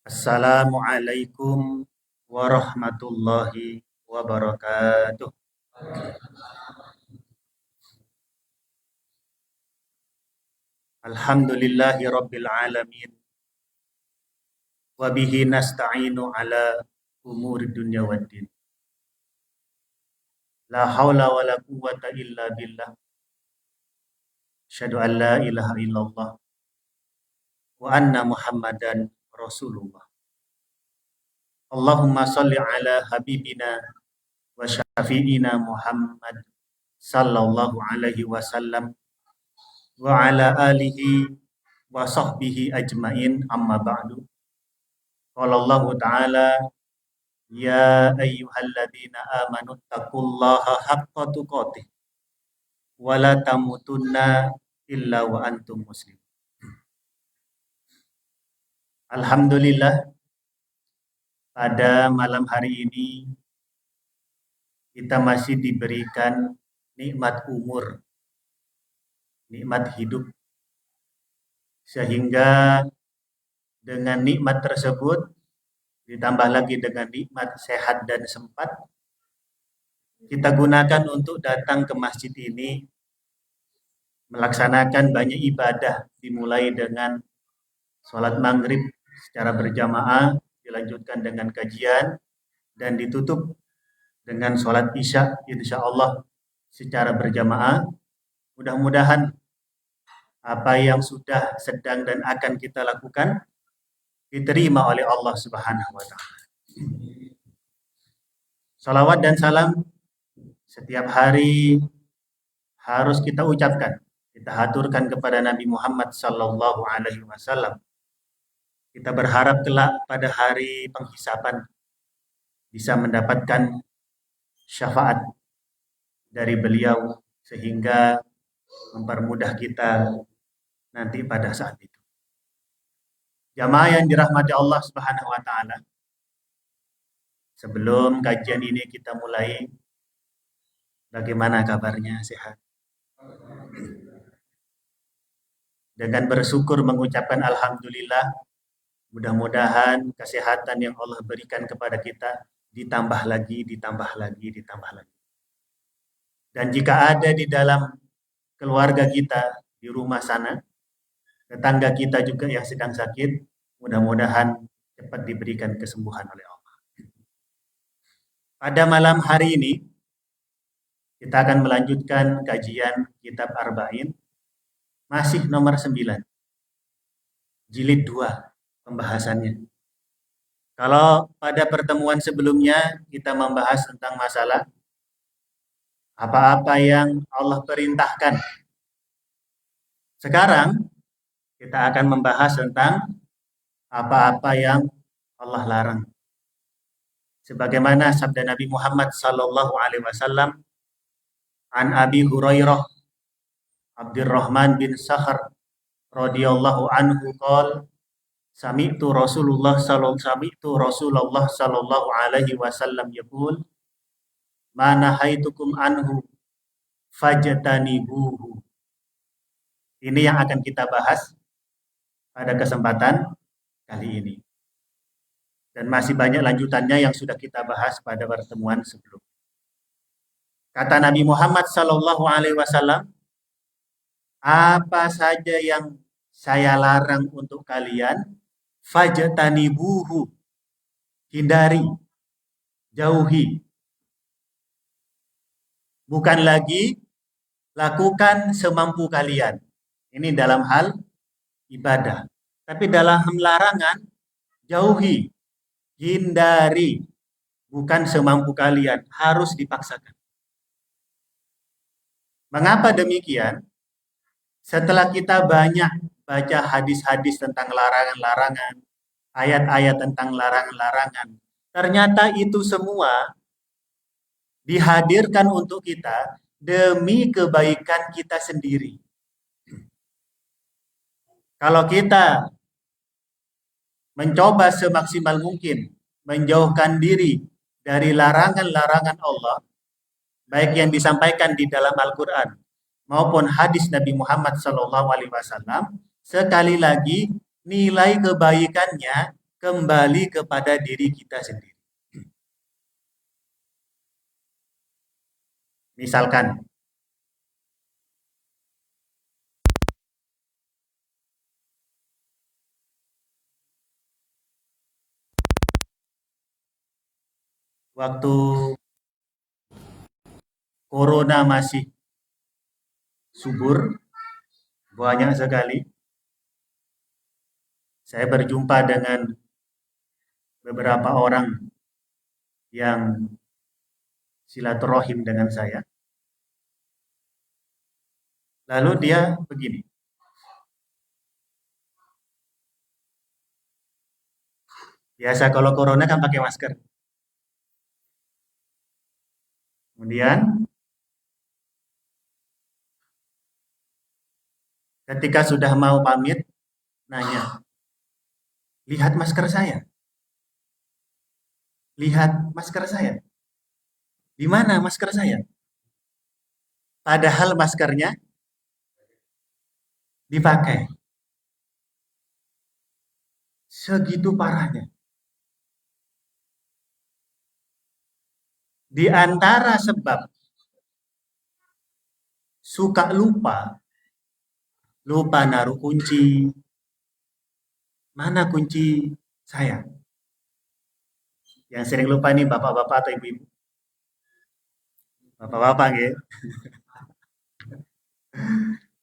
Assalamualaikum warahmatullahi wabarakatuh. Alhamdulillahi rabbil alamin. Wa bihi nasta'inu ala umuri dunya waddin. La hawla wa la quwwata illa billah. Asyhadu an la ilaha illallah wa anna Muhammadan Rasulullah. Allahumma salli ala habibina wa syafi'ina Muhammad sallallahu alaihi wasallam wa ala alihi wa sahbihi ajmain, amma ba'du. Qala Allah ta'ala, ya ayyuhalladzina amanu taqullaha haqqa tuqatih wa la tamutunna illa wa antum muslimun. Alhamdulillah, pada malam hari ini kita masih diberikan nikmat umur, nikmat hidup, sehingga dengan nikmat tersebut ditambah lagi dengan nikmat sehat dan sempat, kita gunakan untuk datang ke masjid ini melaksanakan banyak ibadah, dimulai dengan sholat maghrib secara berjamaah, dilanjutkan dengan kajian, dan ditutup dengan sholat isya insya Allah secara berjamaah. Mudah-mudahan apa yang sudah, sedang, dan akan kita lakukan diterima oleh Allah Subhanahu wa Ta'ala. Salawat dan salam setiap hari harus kita ucapkan, kita haturkan kepada Nabi Muhammad sallallahu alaihi wasallam. Kita berharap kelak pada hari penghisaban bisa mendapatkan syafaat dari beliau sehingga mempermudah kita nanti pada saat itu. Jamaah yang dirahmati Allah Subhanahu wa Ta'ala, sebelum kajian ini kita mulai, bagaimana kabarnya? Sehat? Dengan bersyukur mengucapkan alhamdulillah, mudah-mudahan kesehatan yang Allah berikan kepada kita ditambah lagi. Dan jika ada di dalam keluarga kita, di rumah sana, tetangga kita juga yang sedang sakit, mudah-mudahan cepat diberikan kesembuhan oleh Allah. Pada malam hari ini, kita akan melanjutkan kajian kitab Arba'in, masih nomor 9, jilid 2 pembahasannya. Kalau pada pertemuan sebelumnya kita membahas tentang masalah apa-apa yang Allah perintahkan. Sekarang kita akan membahas tentang apa-apa yang Allah larang. Sebagaimana sabda Nabi Muhammad sallallahu alaihi wasallam, an Abi Hurairah Abdurrahman bin Sakhar radhiyallahu anhu qala, sami'tu Rasulullah sallallahu alaihi wasallam yaqul, ma nahaitukum anhu fajtanibuhu. Ini yang akan kita bahas pada kesempatan kali ini. Dan masih banyak lanjutannya yang sudah kita bahas pada pertemuan sebelumnya. Kata Nabi Muhammad sallallahu alaihi wasallam, apa saja yang saya larang untuk kalian, fajtanibuhu, hindari, jauhi. Bukan lagi lakukan semampu kalian. Ini dalam hal ibadah. Tapi dalam larangan, jauhi, hindari. Bukan semampu kalian, harus dipaksakan. Mengapa demikian? Setelah kita banyak baca hadis-hadis tentang larangan-larangan, ayat-ayat tentang larangan-larangan, ternyata itu semua dihadirkan untuk kita demi kebaikan kita sendiri. Kalau kita mencoba semaksimal mungkin menjauhkan diri dari larangan-larangan Allah, baik yang disampaikan di dalam Al-Quran maupun hadis Nabi Muhammad SAW, sekali lagi nilai kebaikannya, kembali kepada diri kita sendiri. Misalkan, waktu corona masih subur, banyak sekali, saya berjumpa dengan beberapa orang yang silaturahim dengan saya. Lalu dia begini, biasa kalau corona kan pakai masker. Kemudian ketika sudah mau pamit, nanya, lihat masker saya, lihat masker saya. Di mana masker saya? Padahal maskernya dipakai. Segitu parahnya. Di antara sebab suka lupa, lupa naruh kunci. Mana kunci saya? Yang sering lupa nih bapak-bapak atau ibu-ibu. Bapak-bapak gitu.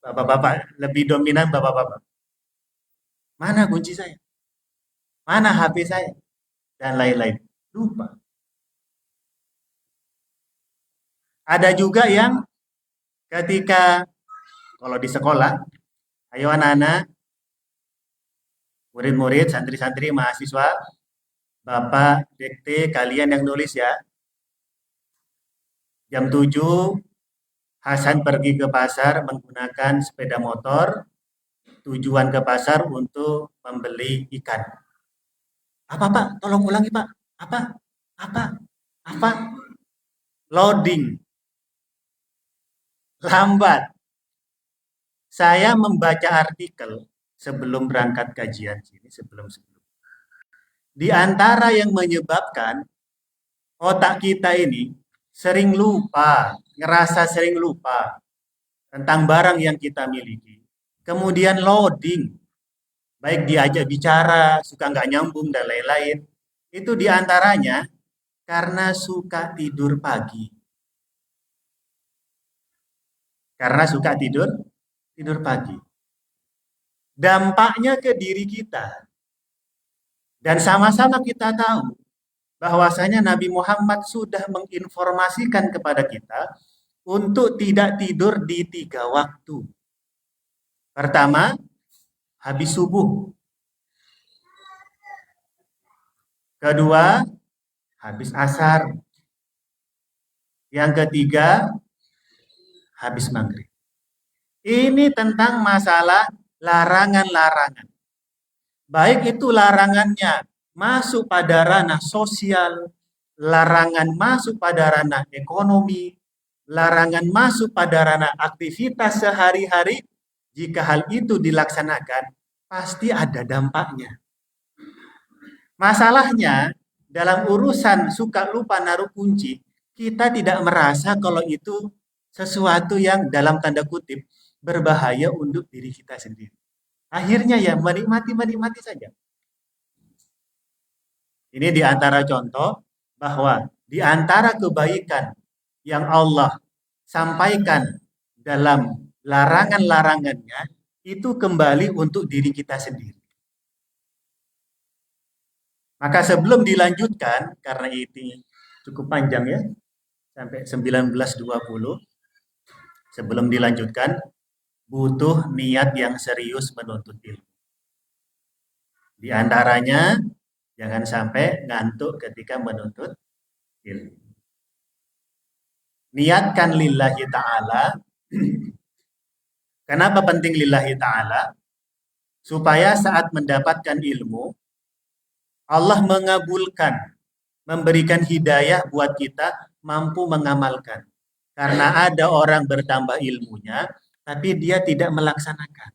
Bapak-bapak lebih dominan bapak-bapak. Mana kunci saya? Mana HP saya? Dan lain-lain. Lupa. Ada juga yang ketika kalau di sekolah, ayo anak-anak, murid-murid, santri-santri, mahasiswa, Bapak, dikte, kalian yang nulis ya. Jam 7, Hasan pergi ke pasar menggunakan sepeda motor, tujuan ke pasar untuk membeli ikan. Apa Pak? Tolong ulangi Pak. Apa? Apa? Apa? Loading. Lambat. Saya membaca artikel sebelum berangkat kajian sini, sebelum-sebelum. Di antara yang menyebabkan otak kita ini sering lupa, ngerasa sering lupa tentang barang yang kita miliki. Kemudian loading, baik diajak bicara, suka nggak nyambung, dan lain-lain. Itu diantaranya karena suka tidur pagi. Karena suka tidur pagi. Dampaknya ke diri kita. Dan sama-sama kita tahu bahwasanya Nabi Muhammad sudah menginformasikan kepada kita untuk tidak tidur di 3 waktu. Pertama, habis subuh. Kedua, habis asar. Yang ketiga, habis maghrib. Ini tentang masalah larangan-larangan. Baik itu larangannya masuk pada ranah sosial, larangan masuk pada ranah ekonomi, larangan masuk pada ranah aktivitas sehari-hari. Jika hal itu dilaksanakan, pasti ada dampaknya. Masalahnya, dalam urusan suka lupa naruh kunci, kita tidak merasa kalau itu sesuatu yang dalam tanda kutip berbahaya untuk diri kita sendiri. Akhirnya ya menikmati saja. Ini di antara contoh bahwa di antara kebaikan yang Allah sampaikan dalam larangan-larangannya itu kembali untuk diri kita sendiri. Maka sebelum dilanjutkan, karena ini cukup panjang ya, sampai 1920, sebelum dilanjutkan, butuh niat yang serius menuntut ilmu. Di antaranya, jangan sampai ngantuk ketika menuntut ilmu. Niatkan lillahi ta'ala. Kenapa penting lillahi ta'ala? Supaya saat mendapatkan ilmu, Allah mengabulkan, memberikan hidayah buat kita mampu mengamalkan. Karena ada orang bertambah ilmunya, tapi dia tidak melaksanakan.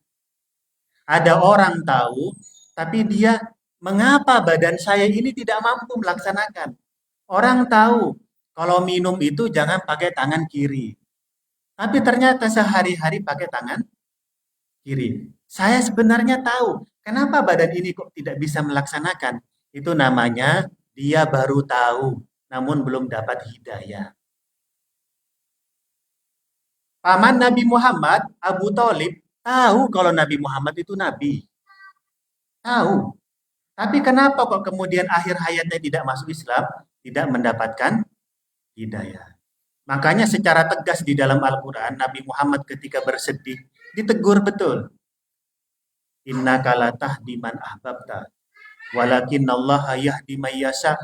Ada orang tahu, tapi dia mengapa badan saya ini tidak mampu melaksanakan? Orang tahu kalau minum itu jangan pakai tangan kiri. Tapi ternyata sehari-hari pakai tangan kiri. Saya sebenarnya tahu kenapa badan ini kok tidak bisa melaksanakan. Itu namanya dia baru tahu, namun belum dapat hidayah. Paman Nabi Muhammad, Abu Thalib, tahu kalau Nabi Muhammad itu nabi. Tahu. Tapi kenapa kok kemudian akhir hayatnya tidak masuk Islam, tidak mendapatkan hidayah? Makanya secara tegas di dalam Al-Quran, Nabi Muhammad ketika bersedih, ditegur betul. Innaka la tahdi man ahbabta, walakinallaha yahdi may yasha.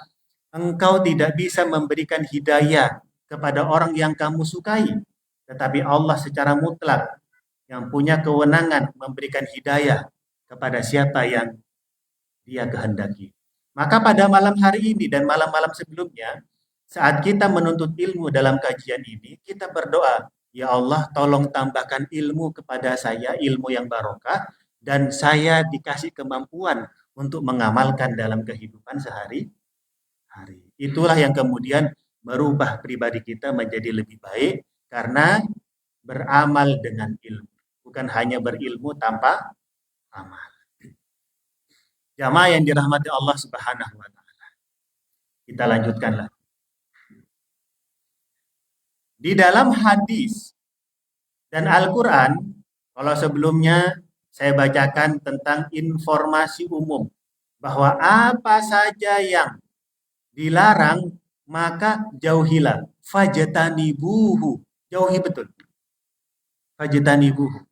Engkau tidak bisa memberikan hidayah kepada orang yang kamu sukai, tetapi Allah secara mutlak yang punya kewenangan memberikan hidayah kepada siapa yang dia kehendaki. Maka pada malam hari ini dan malam-malam sebelumnya, saat kita menuntut ilmu dalam kajian ini, kita berdoa, ya Allah tolong tambahkan ilmu kepada saya, ilmu yang barokah, dan saya dikasih kemampuan untuk mengamalkan dalam kehidupan sehari-hari. Itulah yang kemudian merubah pribadi kita menjadi lebih baik karena beramal dengan ilmu. Bukan hanya berilmu tanpa amal. Jamaah yang dirahmati Allah Subhanahu wa taala. Kita lanjutkanlah. Di dalam hadis dan Al-Qur'an, kalau sebelumnya saya bacakan tentang informasi umum bahwa apa saja yang dilarang maka jauhilah. Fajtanibuhu. Jauhi betul. Fajtanibuhu.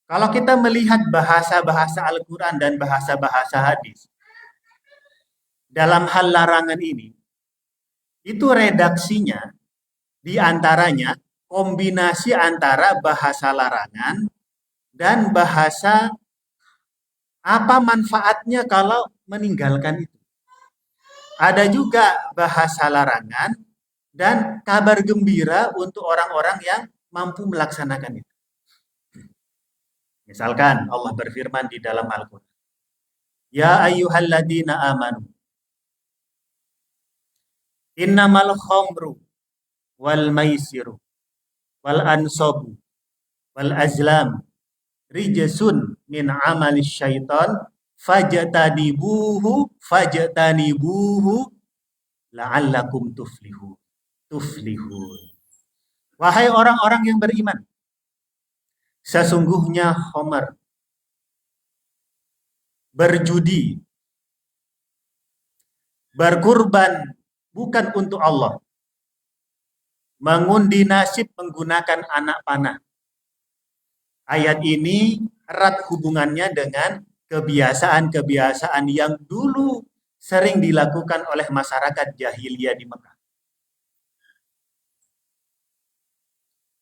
Kalau kita melihat bahasa-bahasa Al-Quran dan bahasa-bahasa hadis, dalam hal larangan ini, itu redaksinya diantaranya kombinasi antara bahasa larangan dan bahasa apa manfaatnya kalau meninggalkan itu. Ada juga bahasa larangan dan kabar gembira untuk orang-orang yang mampu melaksanakan itu. Misalkan Allah berfirman di dalam Al-Quran, ya ayyuhalladzina amanu, innamal khamru wal maisiru wal ansabu wal azlam rijsun min amalis syaitan fajtanibuhu la'allakum tuflihun. Wahai orang-orang yang beriman, sesungguhnya khamar, berjudi, berkurban bukan untuk Allah, mengundi nasib menggunakan anak panah. Ayat ini erat hubungannya dengan kebiasaan-kebiasaan yang dulu sering dilakukan oleh masyarakat jahiliyah di Mekah.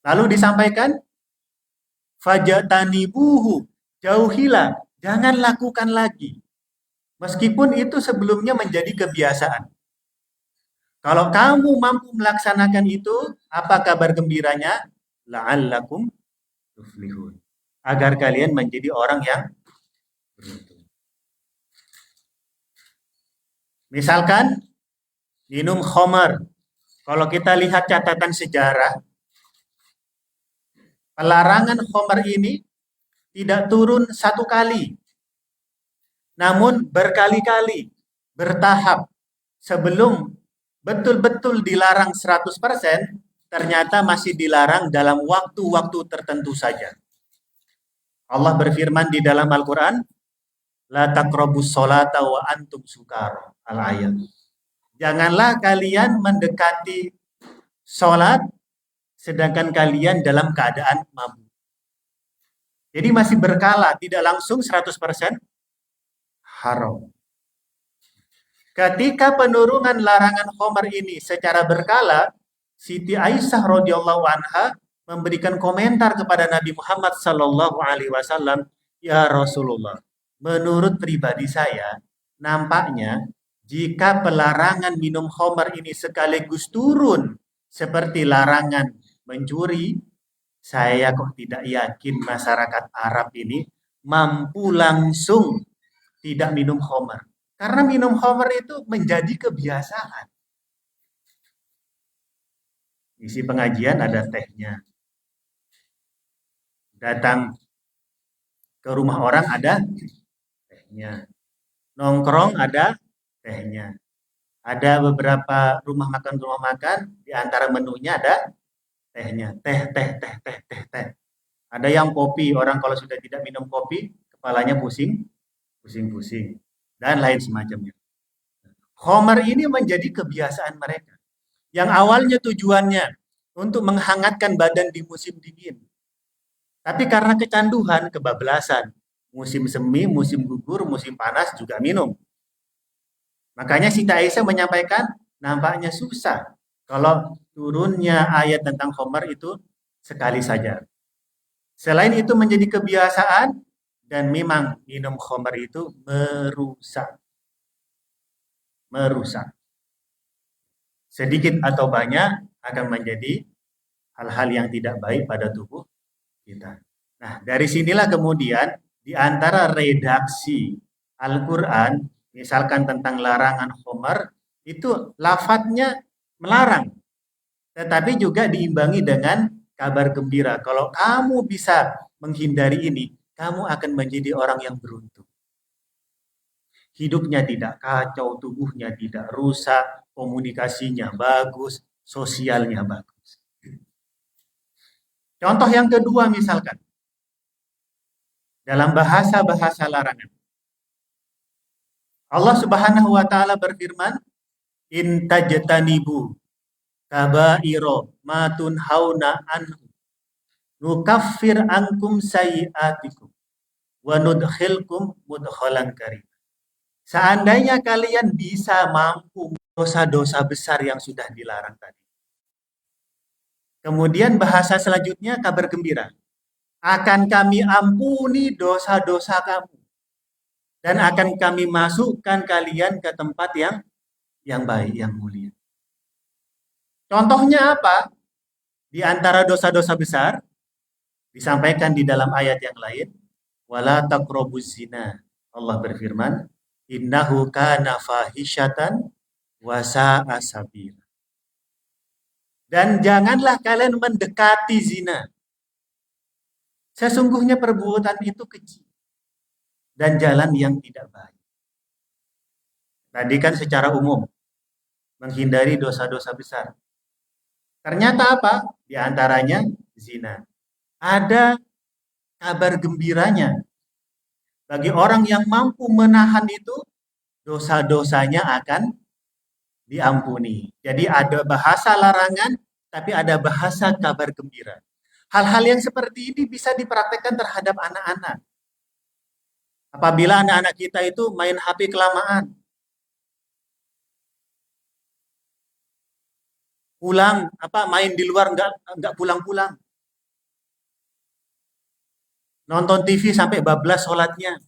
Lalu disampaikan, fajtanibuhu, jauhilah, jangan lakukan lagi. Meskipun itu sebelumnya menjadi kebiasaan. Kalau kamu mampu melaksanakan itu, apa kabar gembiranya? La'allakum tuflihun. Agar kalian menjadi orang yang beruntung. Misalkan minum khamar. Kalau kita lihat catatan sejarah, pelarangan khamar ini tidak turun satu kali, namun berkali-kali, bertahap. Sebelum betul-betul dilarang 100%, ternyata masih dilarang dalam waktu-waktu tertentu saja. Allah berfirman di dalam Al-Quran, la taqrabus sholata wa antum sukara, al-ayat. Janganlah kalian mendekati sholat sedangkan kalian dalam keadaan mabuk. Jadi masih berkala, tidak langsung 100% haram. Ketika penurunan larangan khamar ini secara berkala, Siti Aisyah radhiyallahu anha memberikan komentar kepada Nabi Muhammad sallallahu alaihi wasallam, ya Rasulullah, menurut pribadi saya, nampaknya jika pelarangan minum khamar ini sekaligus turun seperti larangan mencuri, saya kok tidak yakin masyarakat Arab ini mampu langsung tidak minum khamar. Karena minum khamr itu menjadi kebiasaan. Isi pengajian ada tehnya. Datang ke rumah orang ada tehnya. Nongkrong ada tehnya. Ada beberapa rumah makan, di antara menunya ada tehnya. Teh, teh, teh, teh, teh, teh. Ada yang kopi, orang kalau sudah tidak minum kopi, kepalanya pusing, pusing-pusing, dan lain semacamnya. Khamar ini menjadi kebiasaan mereka. Yang awalnya tujuannya untuk menghangatkan badan di musim dingin. Tapi karena kecanduan, kebablasan. Musim semi, musim gugur, musim panas juga minum. Makanya Siti Aisyah menyampaikan, nampaknya susah kalau turunnya ayat tentang khamar itu sekali saja. Selain itu menjadi kebiasaan, dan memang minum khamar itu merusak. Merusak. Sedikit atau banyak akan menjadi hal-hal yang tidak baik pada tubuh kita. Nah, dari sinilah kemudian di antara redaksi Al-Quran, misalkan tentang larangan khamar, itu lafadznya melarang, tetapi juga diimbangi dengan kabar gembira. Kalau kamu bisa menghindari ini, kamu akan menjadi orang yang beruntung. Hidupnya tidak kacau, tubuhnya tidak rusak, komunikasinya bagus, sosialnya bagus. Contoh yang kedua misalkan, dalam bahasa-bahasa larangan. Allah Subhanahu wa taala berfirman, "In tajtanibu kabairo ma tunhauna anhu nukaffir ankum sayiatikum wa nudkhilkum mudkhalan karim." Seandainya kalian bisa mampu dosa-dosa besar yang sudah dilarang tadi. Kemudian bahasa selanjutnya kabar gembira. Akan kami ampuni dosa-dosa kamu dan akan kami masukkan kalian ke tempat yang baik, yang mulia. Contohnya apa? Di antara dosa-dosa besar disampaikan di dalam ayat yang lain, wala taqrabuz zina. Allah berfirman, innahu kana fahisyatan wa sa'a sabila. Dan janganlah kalian mendekati zina. Sesungguhnya perbuatan itu keji dan jalan yang tidak baik. Tadi kan secara umum menghindari dosa-dosa besar. Ternyata apa? Di antaranya zina. Ada kabar gembiranya. Bagi orang yang mampu menahan itu, dosa-dosanya akan diampuni. Jadi ada bahasa larangan, tapi ada bahasa kabar gembira. Hal-hal yang seperti ini bisa dipraktekkan terhadap anak-anak. Apabila anak-anak kita itu main HP kelamaan, pulang main di luar nggak pulang-pulang, nonton TV sampai bablas sholatnya,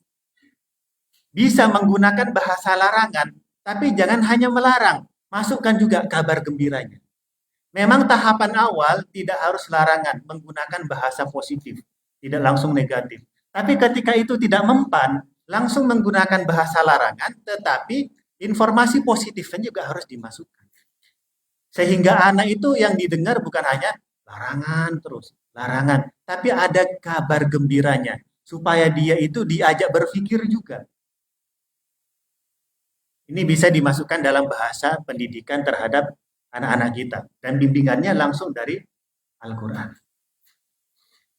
bisa menggunakan bahasa larangan, tapi jangan hanya melarang, masukkan juga kabar gembiranya. Memang tahapan awal tidak harus larangan, menggunakan bahasa positif, tidak langsung negatif. Tapi ketika itu tidak mempan, langsung menggunakan bahasa larangan, tetapi informasi positifnya juga harus dimasukkan. Sehingga anak itu yang didengar bukan hanya larangan terus, larangan, tapi ada kabar gembiranya, supaya dia itu diajak berpikir juga. Ini bisa dimasukkan dalam bahasa pendidikan terhadap anak-anak kita, dan bimbingannya langsung dari Al-Quran.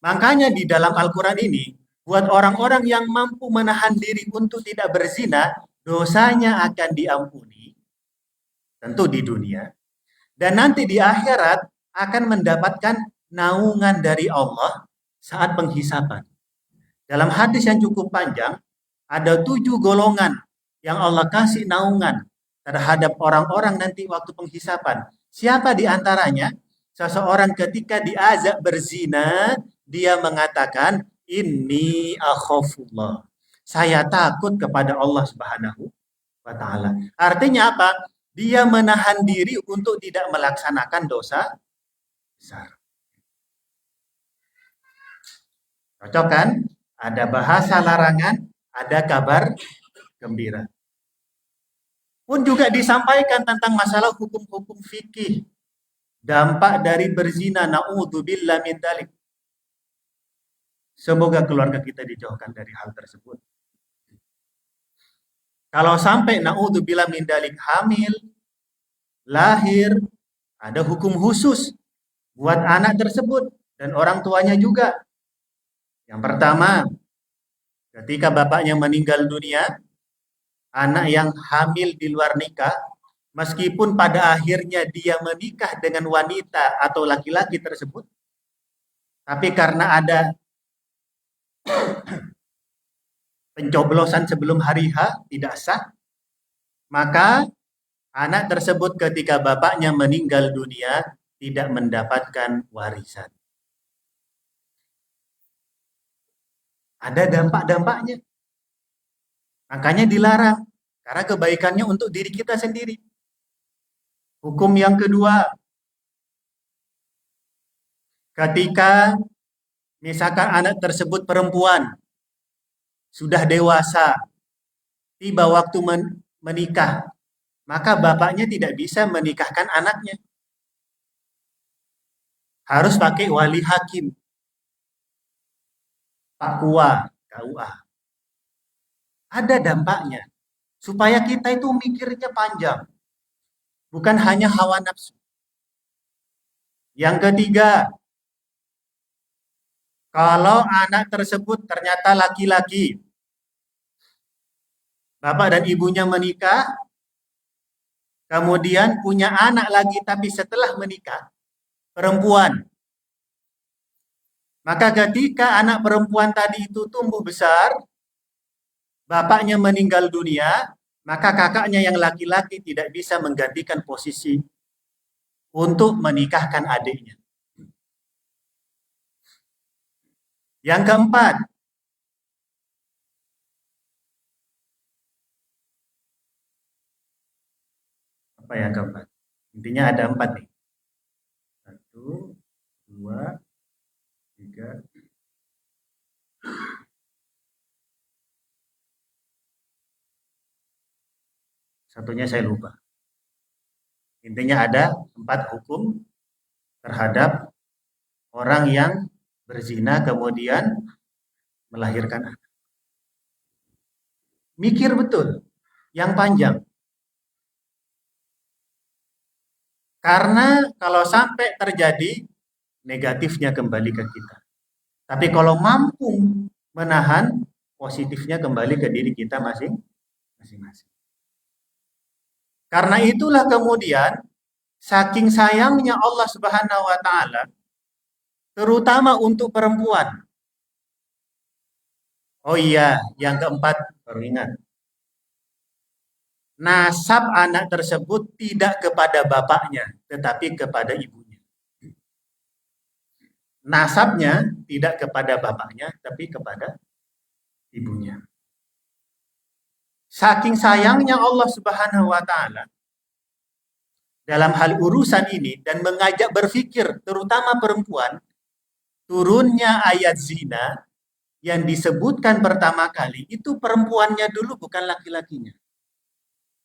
Makanya di dalam Al-Quran ini, buat orang-orang yang mampu menahan diri untuk tidak berzina, dosanya akan diampuni, tentu di dunia, dan nanti di akhirat akan mendapatkan naungan dari Allah saat penghisapan. Dalam hadis yang cukup panjang, ada 7 golongan yang Allah kasih naungan terhadap orang-orang nanti waktu penghisapan. Siapa di antaranya? Seseorang ketika diazab berzina, dia mengatakan, inni akhafullah. Saya takut kepada Allah Subhanahu wa taala. Artinya apa? Dia menahan diri untuk tidak melaksanakan dosa besar. Cocok kan? Ada bahasa larangan, ada kabar gembira. Pun juga disampaikan tentang masalah hukum-hukum fikih. Dampak dari berzina, na'udzubillah min dalik. Semoga keluarga kita dijauhkan dari hal tersebut. Kalau sampai na'udzubillah min dalik hamil, lahir, ada hukum khusus buat anak tersebut dan orang tuanya juga. Yang pertama, ketika bapaknya meninggal dunia, anak yang hamil di luar nikah, meskipun pada akhirnya dia menikah dengan wanita atau laki-laki tersebut, tapi karena ada pencoblosan sebelum hari H tidak sah, maka anak tersebut ketika bapaknya meninggal dunia tidak mendapatkan warisan. Ada dampak-dampaknya. Makanya dilarang. Karena kebaikannya untuk diri kita sendiri. Hukum yang kedua, ketika misalkan anak tersebut perempuan, sudah dewasa, tiba waktu menikah, maka bapaknya tidak bisa menikahkan anaknya. Harus pakai wali hakim. Pakwa, KUA. Ada dampaknya. Supaya kita itu mikirnya panjang. Bukan hanya hawa nafsu. Yang ketiga, kalau anak tersebut ternyata laki-laki, bapak dan ibunya menikah, kemudian punya anak lagi tapi setelah menikah, perempuan. Maka ketika anak perempuan tadi itu tumbuh besar, bapaknya meninggal dunia, maka kakaknya yang laki-laki tidak bisa menggantikan posisi untuk menikahkan adiknya. Yang keempat, apa yang keempat? Intinya ada 4 nih. 1, 2, 3. Satunya saya lupa. Intinya ada 4 hukum terhadap orang yang berzina kemudian melahirkan anak. Mikir betul, yang panjang. Karena kalau sampai terjadi, negatifnya kembali ke kita. Tapi kalau mampu menahan, positifnya kembali ke diri kita masing-masing. Karena itulah kemudian, saking sayangnya Allah Subhanahu wa Ta'ala, terutama untuk perempuan. Oh iya, yang keempat, baru ingat. Nasab anak tersebut tidak kepada bapaknya, tetapi kepada ibunya. Nasabnya tidak kepada bapaknya, tapi kepada ibunya. Saking sayangnya Allah Subhanahu wa Ta'ala dalam hal urusan ini dan mengajak berpikir, terutama perempuan, turunnya ayat zina yang disebutkan pertama kali itu perempuannya dulu, bukan laki-lakinya.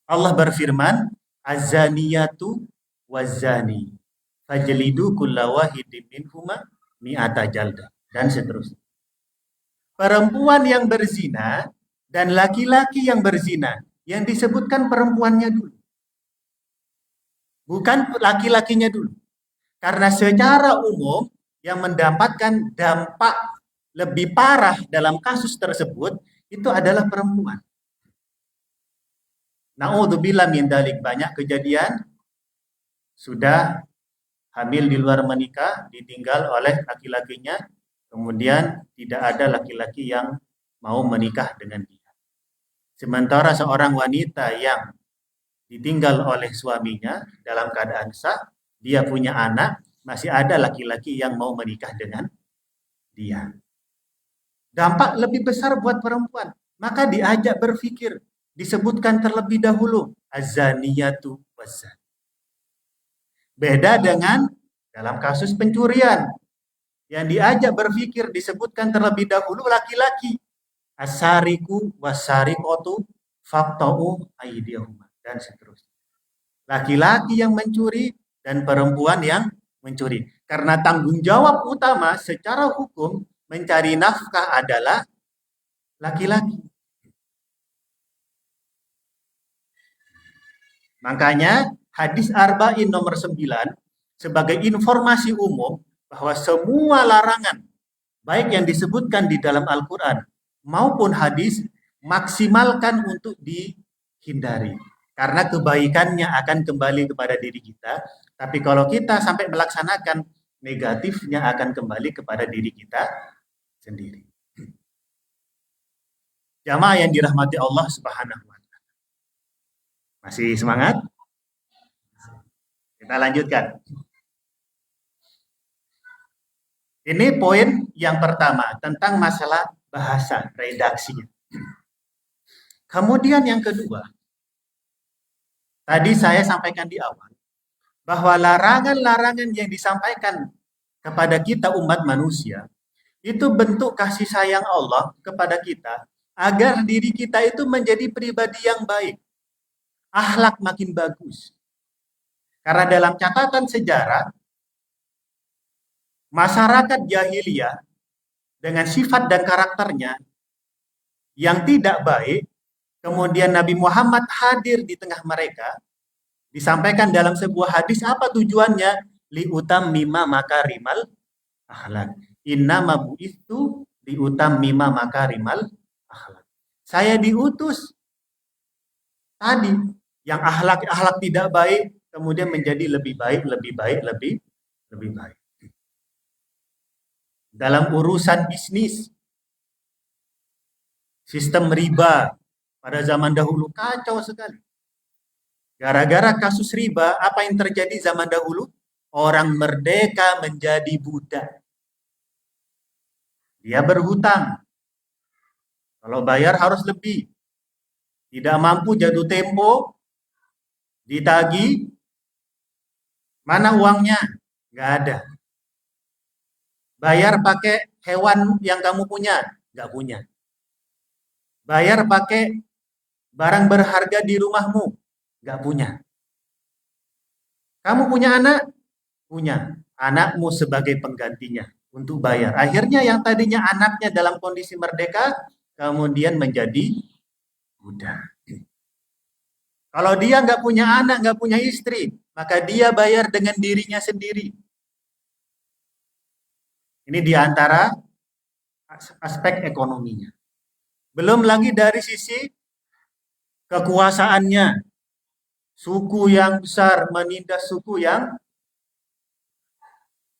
Allah berfirman, az-zaniyatu waz-zani fajlidu kulla wahidin minhuma mi'ata jaldah, dan seterusnya. Perempuan yang berzina dan laki-laki yang berzina, yang disebutkan perempuannya dulu, bukan laki-lakinya dulu. Karena secara umum yang mendapatkan dampak lebih parah dalam kasus tersebut itu adalah perempuan. Na'udzubillah min dalik, banyak kejadian sudah hamil di luar menikah, ditinggal oleh laki-lakinya, kemudian tidak ada laki-laki yang mau menikah dengan dia. Sementara seorang wanita yang ditinggal oleh suaminya dalam keadaan sah, dia punya anak, masih ada laki-laki yang mau menikah dengan dia. Dampak lebih besar buat perempuan. Maka diajak berpikir, disebutkan terlebih dahulu az-zaniyatu waz-zani. Beda dengan dalam kasus pencurian. Yang diajak berpikir disebutkan terlebih dahulu laki-laki. As-sariku was-sariqatu faqta'u aydiyahuma, dan seterusnya. Laki-laki yang mencuri dan perempuan yang mencuri. Karena tanggung jawab utama secara hukum mencari nafkah adalah laki-laki. Makanya hadis Arba'in nomor 9 sebagai informasi umum bahwa semua larangan baik yang disebutkan di dalam Al-Quran maupun hadis maksimalkan untuk dihindari. Karena kebaikannya akan kembali kepada diri kita. Tapi kalau kita sampai melaksanakan, negatifnya akan kembali kepada diri kita sendiri. Jamaah yang dirahmati Allah Subhanahu wa Ta'ala. Masih semangat? Kita lanjutkan. Ini poin yang pertama tentang masalah bahasa, redaksinya. Kemudian yang kedua, tadi saya sampaikan di awal, bahwa larangan-larangan yang disampaikan kepada kita umat manusia, itu bentuk kasih sayang Allah kepada kita, agar diri kita itu menjadi pribadi yang baik, akhlak makin bagus. Karena dalam catatan sejarah, masyarakat jahiliyah dengan sifat dan karakternya yang tidak baik, kemudian Nabi Muhammad hadir di tengah mereka, disampaikan dalam sebuah hadis apa tujuannya? Liutammima makarimal akhlak. Innama bu'itsu liutammima makarimal akhlak. Saya diutus tadi yang akhlak tidak baik kemudian menjadi lebih baik, lebih baik. Dalam urusan bisnis, sistem riba pada zaman dahulu kacau sekali. Gara-gara kasus riba, apa yang terjadi zaman dahulu? Orang merdeka menjadi budak. Dia berhutang. Kalau bayar harus lebih. Tidak mampu jatuh tempo, ditagih. Mana uangnya? Nggak ada. Bayar pakai hewan yang kamu punya? Nggak punya. Bayar pakai barang berharga di rumahmu? Nggak punya. Kamu punya anak? Punya. Anakmu sebagai penggantinya untuk bayar. Akhirnya yang tadinya anaknya dalam kondisi merdeka, kemudian menjadi budak. Kalau dia nggak punya anak, nggak punya istri, maka dia bayar dengan dirinya sendiri. Ini diantara aspek ekonominya. Belum lagi dari sisi kekuasaannya. Suku yang besar menindas suku yang,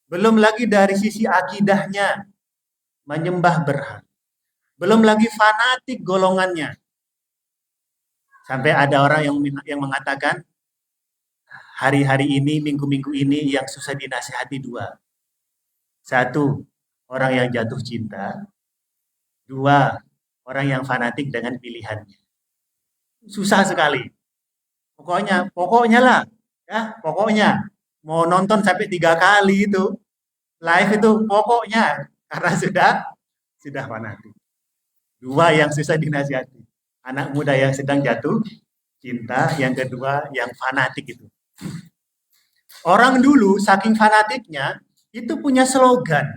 belum lagi dari sisi akidahnya, menyembah berhala. Belum lagi fanatik golongannya. Sampai ada orang yang mengatakan, hari-hari ini, minggu-minggu ini yang susah dinasihati dua. Satu, orang yang jatuh cinta. Dua, orang yang fanatik dengan pilihannya. Susah sekali. Pokoknya lah. Ya, pokoknya. Mau nonton sampai 3 kali itu. Live itu pokoknya. Karena sudah fanatik. Dua yang susah dinasihati. Anak muda yang sedang jatuh cinta, yang kedua yang fanatik itu. Orang dulu saking fanatiknya itu punya slogan.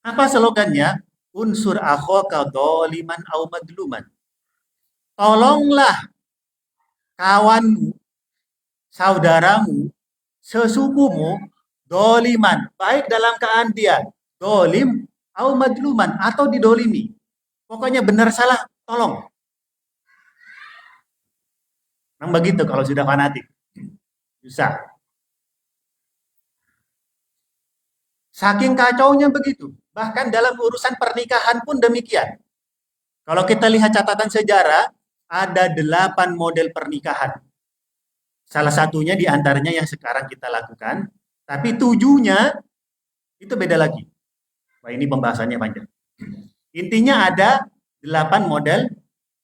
Apa slogannya? Unsur akhaka dzaliman au madluman. Tolonglah kawanmu, saudaramu, sesukumu doliman, baik dalam keadaan dia dolim au madluman atau didolimi. Pokoknya benar salah tolong. Memang begitu kalau sudah fanatik. Susah. Saking kacaunya begitu. Bahkan dalam urusan pernikahan pun demikian. Kalau kita lihat catatan sejarah, ada 8 model pernikahan. Salah satunya diantaranya yang sekarang kita lakukan. Tapi 7-nya itu beda lagi. Wah, ini pembahasannya panjang. Intinya ada 8 model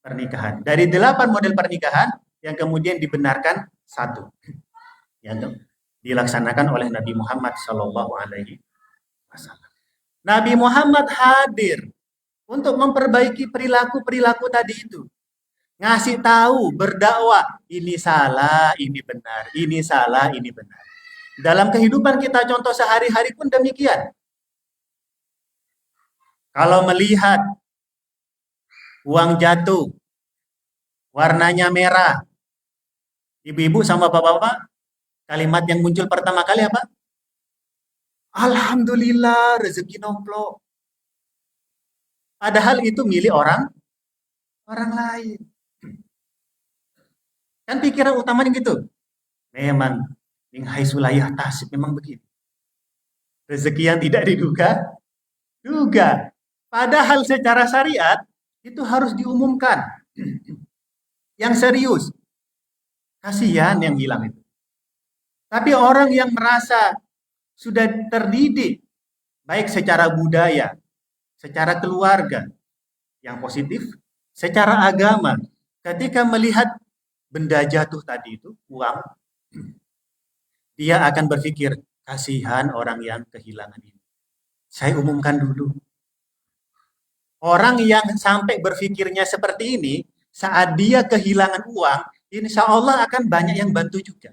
pernikahan. Dari 8 model pernikahan, yang kemudian dibenarkan satu yang dilaksanakan oleh Nabi Muhammad SAW. Nabi Muhammad hadir untuk memperbaiki perilaku-perilaku tadi itu. ngasih tahu, berdakwah, ini salah, ini benar, ini salah, ini benar. Dalam kehidupan kita contoh sehari-hari pun demikian. Kalau melihat uang jatuh, warnanya merah, ibu-ibu sama bapak-bapak, kalimat yang muncul pertama kali apa? Alhamdulillah, rezeki nomplok. Padahal itu milik orang lain. Kan pikiran utamanya gitu. Memang, min haitsu la yahtasib, memang begitu. Rezeki yang tidak diduga, duga. Padahal secara syariat itu harus diumumkan. Yang serius, kasihan yang hilang itu. Tapi orang yang merasa sudah terdidik, baik secara budaya, secara keluarga, yang positif, secara agama, ketika melihat benda jatuh tadi itu, uang, dia akan berpikir, kasihan orang yang kehilangan ini. Saya umumkan dulu. Orang yang sampai berpikirnya seperti ini, saat dia kehilangan uang, insya Allah akan banyak yang bantu juga.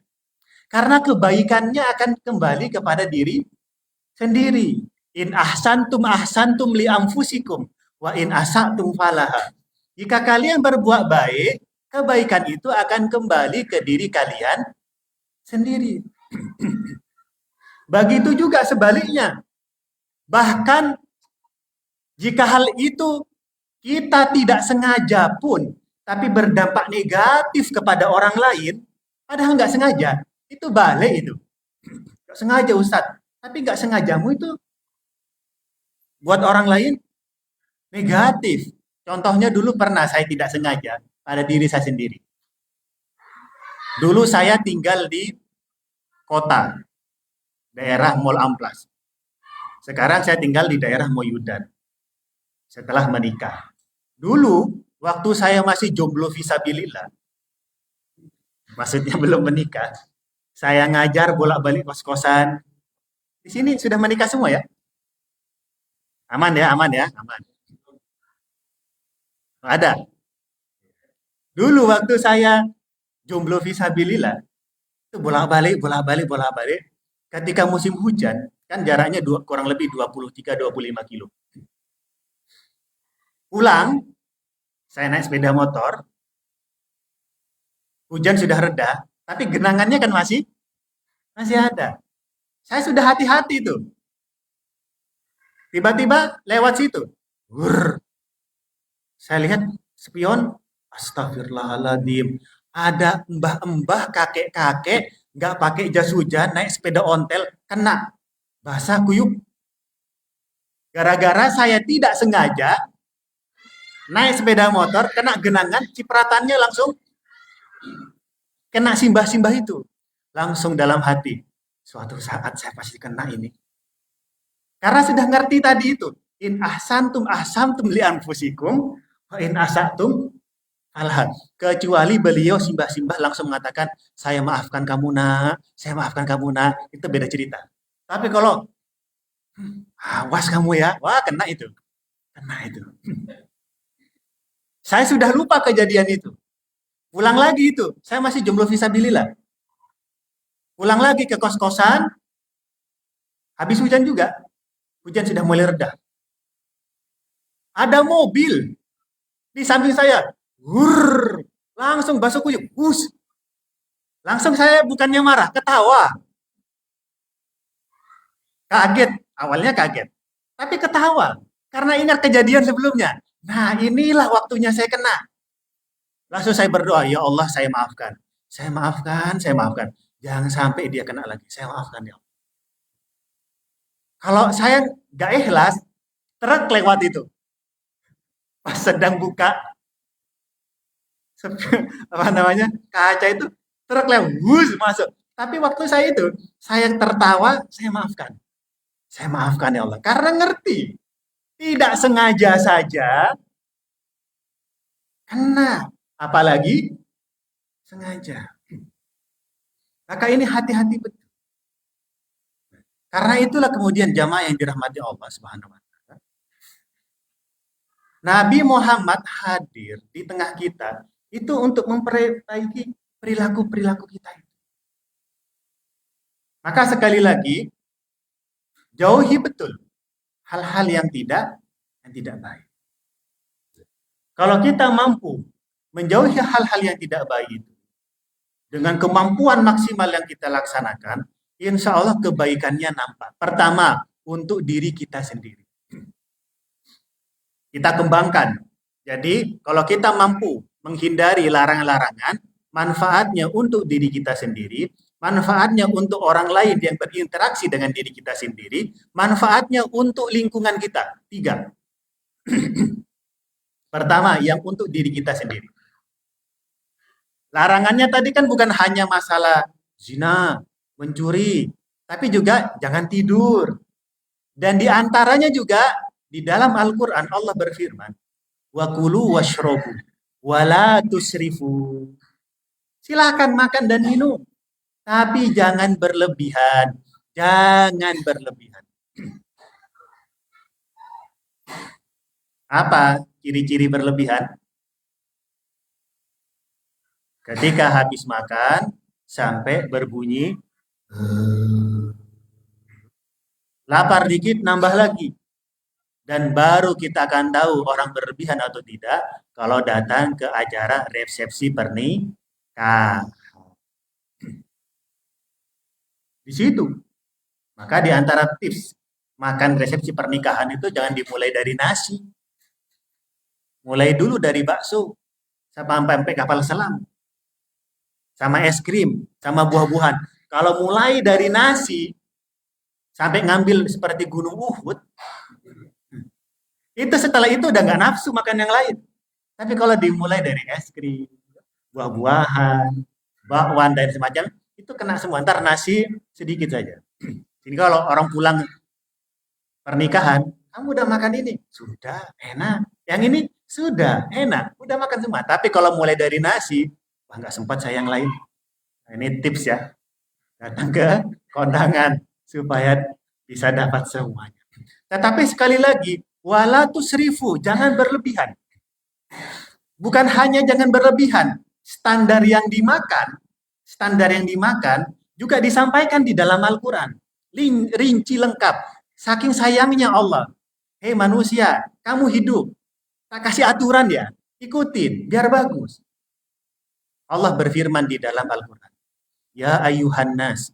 Karena kebaikannya akan kembali kepada diri sendiri. In ahsantum li anfusikum wa in asatum falaha. Jika kalian berbuat baik, kebaikan itu akan kembali ke diri kalian sendiri. Begitu juga sebaliknya. Bahkan jika hal itu kita tidak sengaja pun, tapi berdampak negatif kepada orang lain, padahal nggak sengaja, itu balik itu. Nggak sengaja Ustadz, tapi nggak sengajamu itu buat orang lain negatif. Contohnya dulu pernah saya tidak sengaja pada diri saya sendiri. Dulu saya tinggal di kota, daerah Mall Amplas. Sekarang saya tinggal di daerah Moyudan setelah menikah. Dulu, waktu saya masih jomblo visabilillah, maksudnya belum menikah, saya ngajar bolak-balik kos-kosan. Di sini sudah menikah semua ya? Aman ya, aman ya, aman. Ada. Dulu waktu saya jomblo visabilillah, itu bolak-balik, bolak-balik, bolak-balik. Ketika musim hujan, kan jaraknya kurang lebih 23-25 kilo. Pulang, saya naik sepeda motor, hujan sudah reda, tapi genangannya kan masih ada. Saya sudah hati-hati tuh. Tiba-tiba lewat situ. Wur. Saya lihat spion, astagfirullahaladzim. Ada mbah-mbah, kakek-kakek, nggak pakai jas hujan, naik sepeda ontel, kena basah kuyup. Gara-gara saya tidak sengaja naik sepeda motor, kena genangan, cipratannya langsung kena simbah-simbah itu. Langsung dalam hati, suatu saat saya pasti kena ini. Karena sudah ngerti tadi itu. In ahsantum li anfusikum wa in asatum alhad. Kecuali beliau simbah-simbah langsung mengatakan, saya maafkan kamu nak, saya maafkan kamu nak. Itu beda cerita. Tapi kalau awas kamu ya, wah kena itu. Kena itu. Saya sudah lupa kejadian itu. Pulang lagi itu, saya masih jomblo visabilillah. Pulang lagi ke kos-kosan, habis hujan juga. Hujan sudah mulai reda. Ada mobil di samping saya. Wurr, langsung basuh kuyup. Bus. Langsung saya bukannya marah, ketawa. Kaget, awalnya kaget. Tapi ketawa. Karena ingat kejadian sebelumnya. Nah inilah waktunya saya kena. Langsung saya berdoa, ya Allah saya maafkan. Saya maafkan, saya maafkan. Jangan sampai dia kena lagi. Saya maafkan ya Allah. Kalau saya gak ikhlas, truk lewat itu. Pas sedang buka apa namanya kaca itu, truk lewat, wus, masuk. Tapi waktu saya itu, saya tertawa, saya maafkan ya Allah, karena ngerti tidak sengaja saja kena, apalagi sengaja. Maka ini hati-hati betul. Karena itulah kemudian jamaah yang dirahmati Allah Subhanahu wa taala. Nabi Muhammad hadir di tengah kita Itu untuk memperbaiki perilaku-perilaku kita. Maka sekali lagi, jauhi betul hal-hal yang tidak baik. Kalau kita mampu menjauhi hal-hal yang tidak baik itu dengan kemampuan maksimal yang kita laksanakan, insya Allah kebaikannya nampak. Pertama, untuk diri kita sendiri. Kita kembangkan. Jadi, kalau kita mampu menghindari larangan-larangan, manfaatnya untuk diri kita sendiri, manfaatnya untuk orang lain yang berinteraksi dengan diri kita sendiri, manfaatnya untuk lingkungan kita. 3. Pertama, yang untuk diri kita sendiri. Larangannya tadi kan bukan hanya masalah zina, mencuri, tapi juga jangan tidur. Dan di antaranya juga di dalam Al-Quran Allah berfirman, wa kulu washrobu, wala tusrifu. Silakan makan dan minum, tapi jangan berlebihan. Jangan berlebihan. Apa ciri-ciri berlebihan? Ketika habis makan sampai berbunyi lapar dikit nambah lagi. Dan baru kita akan tahu orang berlebihan atau tidak kalau datang ke acara resepsi pernikahan. Di situ. Maka di antara tips makan resepsi pernikahan itu jangan dimulai dari nasi. Mulai dulu dari bakso sampai kapal selam. Sama es krim, sama buah-buahan. Kalau mulai dari nasi sampai ngambil seperti Gunung Uhud, itu setelah itu udah nggak nafsu makan yang lain. Tapi kalau dimulai dari es krim, buah-buahan, bakwan dan semacam, itu kena semua. Ntar nasi sedikit saja. Jadi kalau orang pulang pernikahan, kamu udah makan ini? Sudah, enak. Yang ini? Sudah, enak. Udah makan semua. Tapi kalau mulai dari nasi, wah nggak sempat saya yang lain. Nah, ini tips ya. Datang ke kondangan supaya bisa dapat semuanya. Tetapi sekali lagi, wala tusrifu, jangan berlebihan. Bukan hanya jangan berlebihan, standar yang dimakan juga disampaikan di dalam Al-Quran. Rinci lengkap. Saking sayangnya Allah. Hei manusia, kamu hidup. Tak kasih aturan ya. Ikutin, biar bagus. Allah berfirman di dalam Al-Quran. Ya ayuhan nas.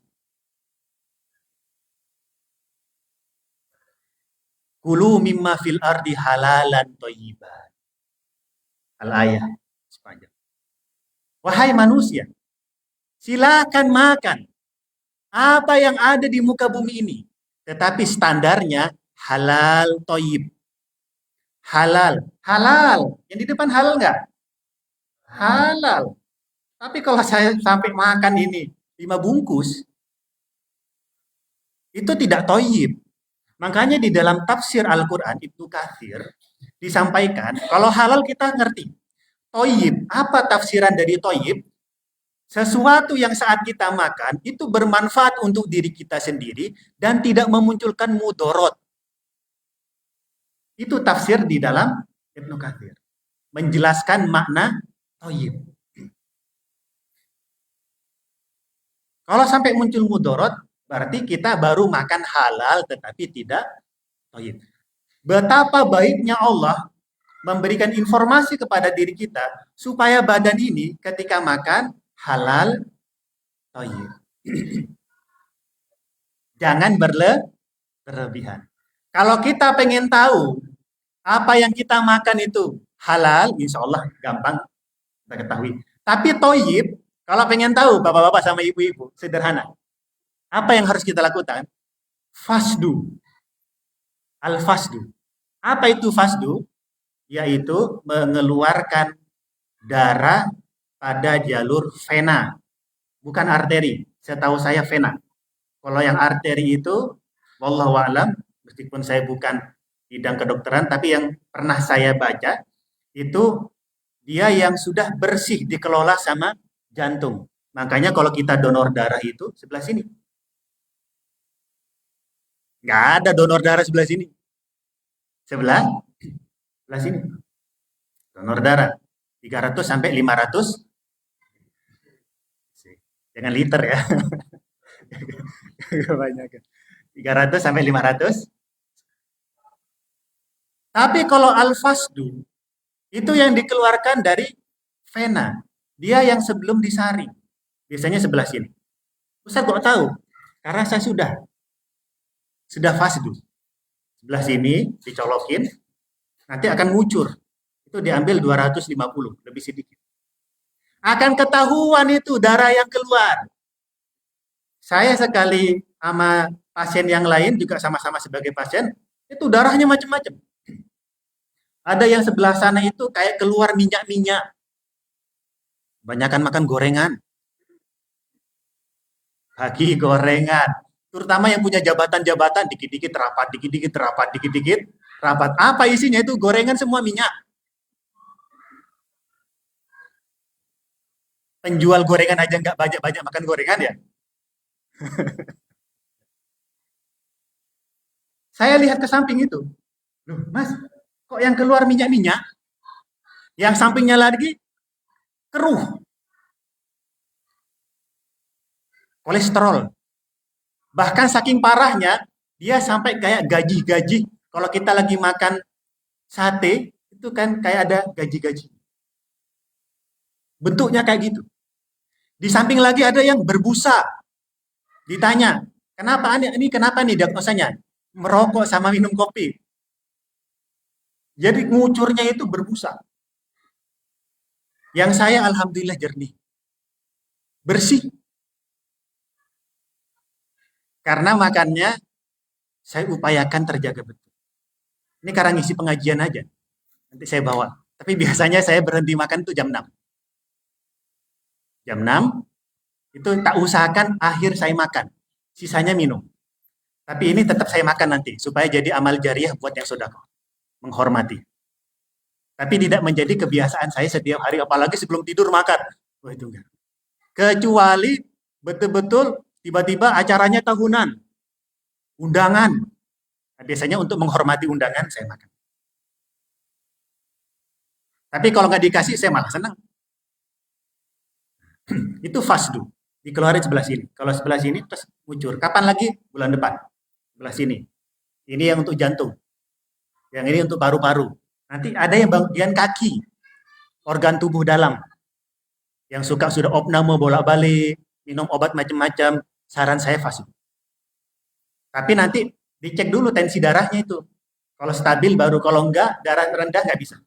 Kulu mimma fil ardi halalan thayyiban. Al-ayah. Sepanjang. Wahai manusia, silakan makan apa yang ada di muka bumi ini. Tetapi standarnya halal toyib. Halal. Halal. Yang di depan halal nggak? Halal. Tapi kalau saya sampai makan ini 5 bungkus, itu tidak toyib. Makanya di dalam tafsir Al-Quran, Ibnu Katsir disampaikan, kalau halal kita ngerti. Toyib, apa tafsiran dari toyib? Sesuatu yang saat kita makan itu bermanfaat untuk diri kita sendiri dan tidak memunculkan mudorot. Itu tafsir di dalam Ibnu Katsir. Menjelaskan makna toyib. Kalau sampai muncul mudorot, berarti kita baru makan halal tetapi tidak toyib. Betapa baiknya Allah memberikan informasi kepada diri kita supaya badan ini ketika makan halal toyib. Jangan berlebihan. Kalau kita pengen tahu apa yang kita makan itu halal, insya Allah gampang kita ketahui. Tapi toyib, kalau pengen tahu bapak-bapak sama ibu-ibu, sederhana. Apa yang harus kita lakukan? Fasdu. Al-fasdu. Apa itu fasdu? Yaitu mengeluarkan darah pada jalur vena, bukan arteri. Setahu saya vena. Kalau yang arteri itu, wallahu a'lam, meskipun saya bukan bidang kedokteran, tapi yang pernah saya baca, itu dia yang sudah bersih dikelola sama jantung. Makanya kalau kita donor darah itu sebelah sini. Nggak ada donor darah sebelah sini. Sebelah sini. Donor darah. 300 sampai 500. Jangan liter ya. Kebanyakan. 300 sampai 500. Tapi kalau al-fasdu itu yang dikeluarkan dari vena. Dia yang sebelum disaring. Biasanya sebelah sini. Ustaz kok tahu? Karena saya sudah fasdu. Sebelah sini dicolokin, nanti akan ngucur. Itu diambil 250, lebih sedikit. Akan ketahuan itu darah yang keluar. Saya sekali sama pasien yang lain juga sama-sama sebagai pasien, itu darahnya macam-macam. Ada yang sebelah sana itu kayak keluar minyak-minyak. Banyakan makan gorengan. Bagi gorengan. Terutama yang punya jabatan-jabatan, dikit-dikit rapat, dikit-dikit rapat, dikit-dikit rapat. Apa isinya itu? Gorengan semua minyak. Penjual gorengan aja nggak banyak-banyak makan gorengan ya. Saya lihat ke samping itu. Loh, Mas, kok yang keluar minyak-minyak? Yang sampingnya lagi keruh, kolesterol. Bahkan saking parahnya, dia sampai kayak gaji-gaji. Kalau kita lagi makan sate, itu kan kayak ada gaji-gaji. Bentuknya kayak gitu. Di samping lagi ada yang berbusa. Ditanya, kenapa nih diagnosanya? Merokok sama minum kopi. Jadi ngucurnya itu berbusa. Yang saya alhamdulillah jernih. Bersih. Karena makannya saya upayakan terjaga betul. Ini karena ngisi pengajian aja. Nanti saya bawa. Tapi biasanya saya berhenti makan itu jam 6. Jam 6 itu tak usahakan akhir saya makan. Sisanya minum. Tapi ini tetap saya makan nanti supaya jadi amal jariah buat yang sedekah. Menghormati. Tapi tidak menjadi kebiasaan saya setiap hari apalagi sebelum tidur makan. Wah itu enggak. Kecuali betul-betul tiba-tiba acaranya tahunan. Undangan. Nah, biasanya untuk menghormati undangan saya makan. Tapi kalau nggak dikasih saya malah senang. Itu fasdu. Dikeluarin sebelah sini. Kalau sebelah sini terus muncul. Kapan lagi? Bulan depan. Sebelah sini. Ini yang untuk jantung. Yang ini untuk paru-paru. Nanti ada yang bagian kaki. Organ tubuh dalam. Yang sudah opname bolak-balik. Minum obat macam-macam. Saran saya fasdu. Tapi nanti dicek dulu tensi darahnya itu. Kalau stabil baru. Kalau enggak, darah rendah nggak bisa.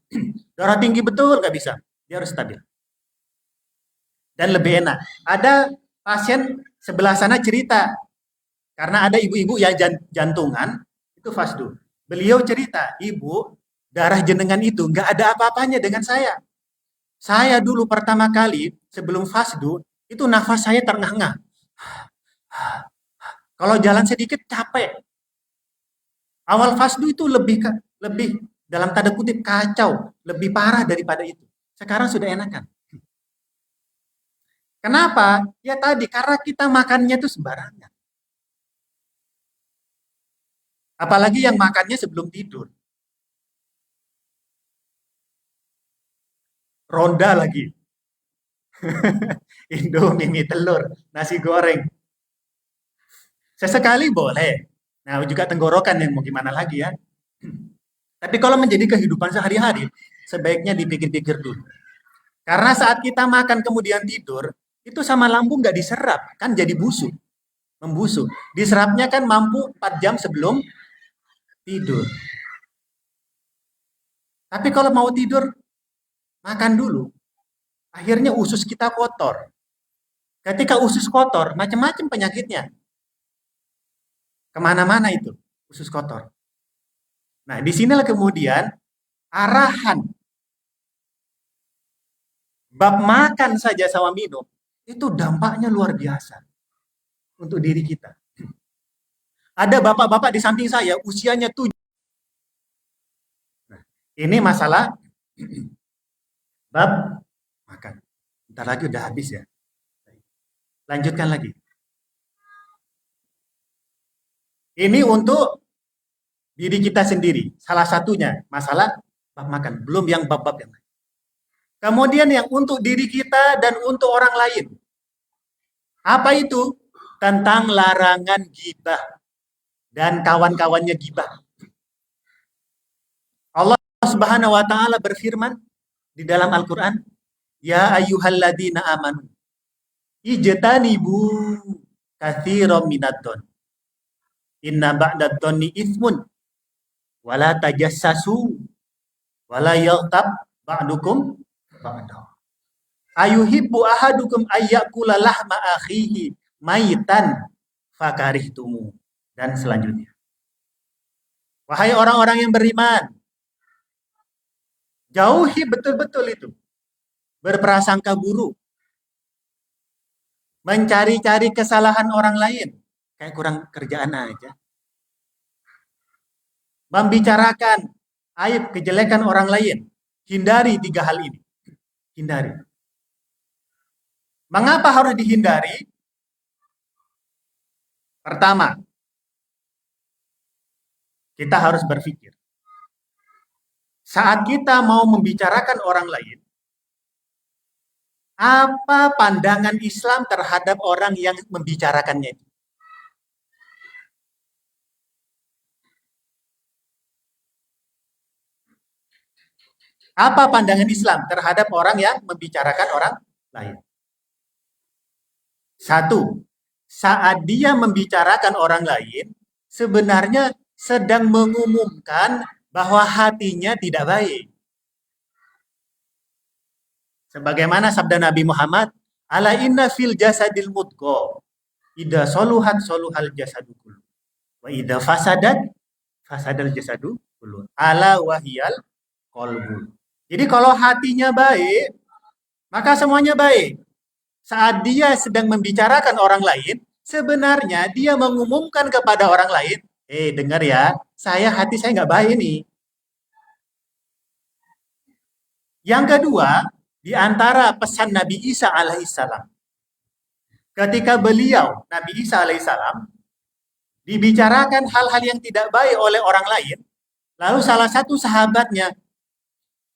Darah tinggi betul nggak bisa. Dia harus stabil. Dan lebih enak. Ada pasien sebelah sana cerita, karena ada ibu-ibu yang jantungan, itu fasdu. Beliau cerita, ibu, darah jenengan itu nggak ada apa-apanya dengan saya. Saya dulu pertama kali sebelum fasdu, itu nafas saya terengah-engah. Kalau jalan sedikit capek. Awal fasdu itu lebih dalam tanda kutip kacau, lebih parah daripada itu. Sekarang sudah enakan. Kenapa? Ya tadi, karena kita makannya itu sembarangan. Apalagi yang makannya sebelum tidur. Ronda lagi. Indomie, mie telur, nasi goreng. Sesekali boleh. Nah, juga tenggorokan yang mau gimana lagi ya. Tapi kalau menjadi kehidupan sehari-hari, sebaiknya dipikir-pikir dulu. Karena saat kita makan kemudian tidur, itu sama lambung nggak diserap, kan jadi busuk, membusuk. Diserapnya kan mampu 4 jam sebelum tidur. Tapi kalau mau tidur, makan dulu. Akhirnya usus kita kotor. Ketika usus kotor, macam-macam penyakitnya. Kemana-mana itu, usus kotor. Nah, disinilah kemudian arahan. Bab makan saja sama minum, itu dampaknya luar biasa untuk diri kita. Ada bapak-bapak di samping saya, usianya 7. Nah, ini masalah bab makan. Bentar lagi udah habis ya. Lanjutkan lagi. Ini untuk diri kita sendiri. Salah satunya masalah bab makan. Belum yang bab-bab yang lain. Kemudian yang untuk diri kita dan untuk orang lain. Apa itu? Tentang larangan ghibah dan kawan-kawannya ghibah. Allah Subhanahu wa taala berfirman di dalam Al-Qur'an, "Ya ayyuhalladzina amanu ijtanibu katsiran minadh-dhon. Inna ba'dadh-dhonni itsmun wala tajassasu wala yaghtab ba'dukum ba'da. Ayuhibbu ahadukum ayyakula lahma akhihi maitan fakarihtumu." Dan selanjutnya. Wahai orang-orang yang beriman, jauhi betul-betul itu. Berprasangka buruk. Mencari-cari kesalahan orang lain. Kayak kurang kerjaan aja. Membicarakan aib, kejelekan orang lain. Hindari 3 hal ini. Hindari. Mengapa harus dihindari? Pertama, kita harus berpikir. Saat kita mau membicarakan orang lain, apa pandangan Islam terhadap orang yang membicarakannya itu? Apa pandangan Islam terhadap orang yang membicarakan orang lain? Satu, saat dia membicarakan orang lain, sebenarnya sedang mengumumkan bahwa hatinya tidak baik. Sebagaimana sabda Nabi Muhammad, "Ala inna fil jasadil mudghah, idza soluhat soluhal jasadu kullu, wa idza fasadat fasadal jasadu kullu. Ala wahiyal qalbu." Jadi kalau hatinya baik, maka semuanya baik. Saat dia sedang membicarakan orang lain, sebenarnya dia mengumumkan kepada orang lain, dengar ya, hati saya nggak baik nih. Yang kedua, di antara pesan Nabi Isa alaihissalam, ketika beliau, Nabi Isa alaihissalam, dibicarakan hal-hal yang tidak baik oleh orang lain, lalu salah satu sahabatnya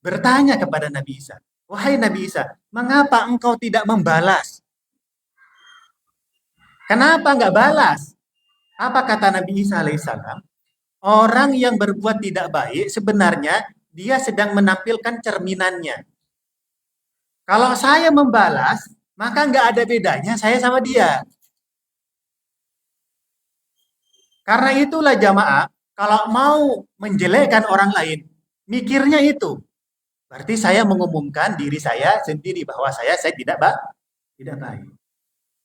bertanya kepada Nabi Isa, "Wahai Nabi Isa, mengapa engkau tidak membalas? Kenapa nggak balas?" Apa kata Nabi Isa alaihissalam? Orang yang berbuat tidak baik sebenarnya dia sedang menampilkan cerminannya. Kalau saya membalas, maka nggak ada bedanya saya sama dia. Karena itulah jamaah, kalau mau menjelekkan orang lain, mikirnya itu. Berarti saya mengumumkan diri saya sendiri bahwa saya tidak baik.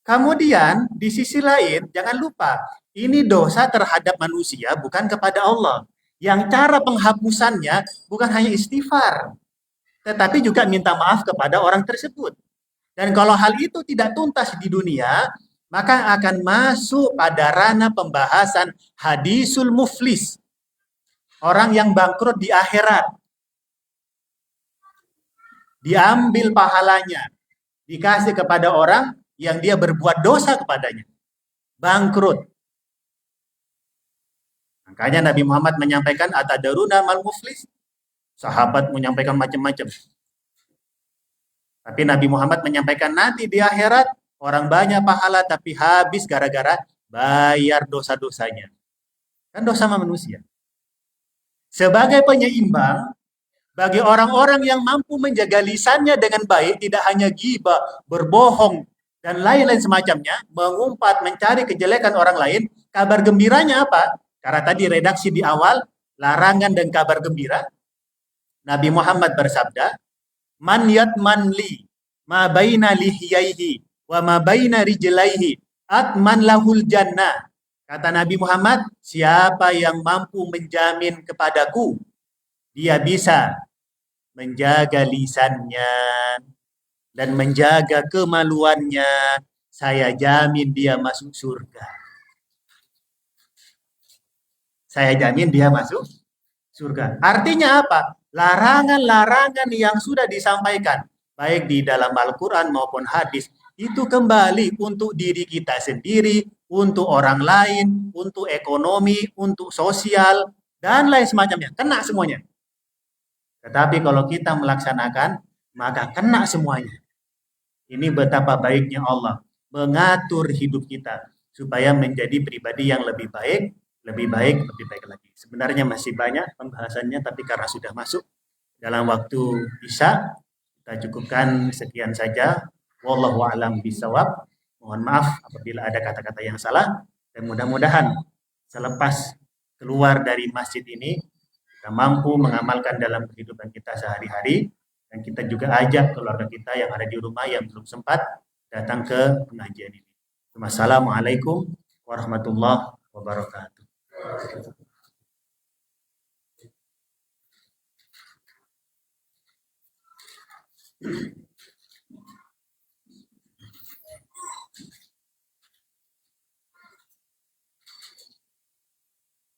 Kemudian di sisi lain jangan lupa ini dosa terhadap manusia bukan kepada Allah. Yang cara penghapusannya bukan hanya istighfar, tetapi juga minta maaf kepada orang tersebut. Dan kalau hal itu tidak tuntas di dunia, maka akan masuk pada ranah pembahasan hadisul muflis. Orang yang bangkrut di akhirat. Diambil pahalanya, dikasih kepada orang yang dia berbuat dosa kepadanya. Bangkrut. Makanya Nabi Muhammad menyampaikan, "Atadaruna mal muflis?" Sahabat menyampaikan macam-macam. Tapi Nabi Muhammad menyampaikan nanti di akhirat orang banyak pahala tapi habis gara-gara bayar dosa-dosanya. Kan dosa manusia. Sebagai penyeimbang, bagi orang-orang yang mampu menjaga lisannya dengan baik, tidak hanya ghibah, berbohong, dan lain-lain semacamnya, mengumpat, mencari kejelekan orang lain, kabar gembiranya apa? Karena tadi redaksi di awal, larangan dan kabar gembira. Nabi Muhammad bersabda, "Man yatman li ma baina lihiyaihi wa ma baina rijlaihi atman lahul jannah." Kata Nabi Muhammad, siapa yang mampu menjamin kepadaku, dia bisa menjaga lisannya dan menjaga kemaluannya, saya jamin dia masuk surga. Saya jamin dia masuk surga. Artinya apa? Larangan-larangan yang sudah disampaikan, baik di dalam Al-Quran maupun hadis, itu kembali untuk diri kita sendiri, untuk orang lain, untuk ekonomi, untuk sosial, dan lain semacamnya. Kena semuanya. Tetapi kalau kita melaksanakan maka kena semuanya. Ini betapa baiknya Allah mengatur hidup kita supaya menjadi pribadi yang lebih baik, lebih baik lagi. Sebenarnya masih banyak pembahasannya, tapi karena sudah masuk dalam waktu Isya, kita cukupkan sekian saja. Wallahu a'lam bishawab. Mohon maaf apabila ada kata-kata yang salah, dan mudah-mudahan selepas keluar dari masjid ini kita mampu mengamalkan dalam kehidupan kita sehari-hari, dan kita juga ajak keluarga kita yang ada di rumah yang belum sempat datang ke pengajian ini. Wassalamualaikum warahmatullahi wabarakatuh.